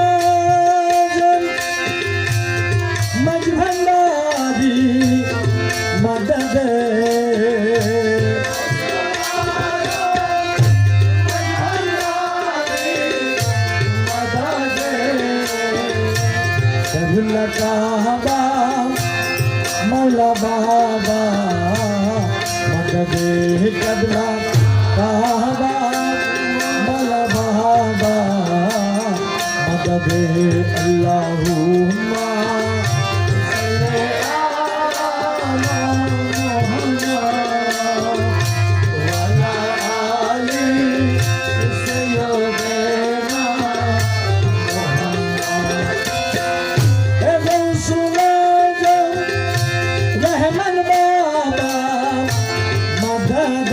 वसुलाजल मजभंडारी मदद काबा मौला बाबा मदद कबला काबा मौला बाबा मदद अल्लाहुम्मा सल्ले अला मुहम्मद व अला आलि सय्यिदना रहमन बाबा मदद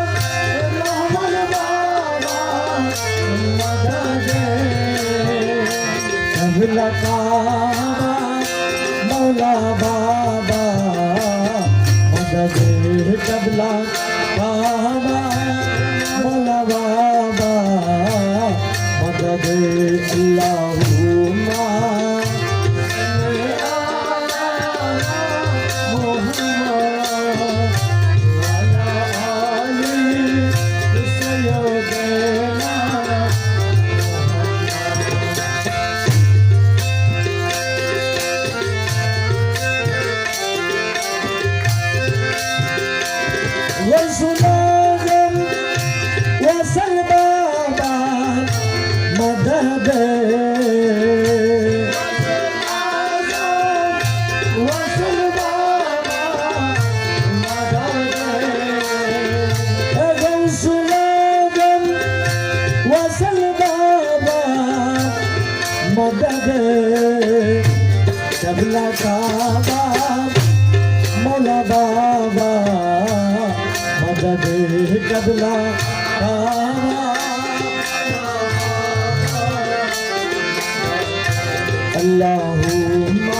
रहमन बाबा मदद कबला काबा मौला बाबा मदद कबला काबा मौला बाबा मदद अल्लाहुम्मा वसुलाजल वसल बाबा मदद वसल बाबा मदद वसुलाजल वसल बाबा मदद कबला काबा मौला बाबा मदद कबला काबा अल्लाहुम्मा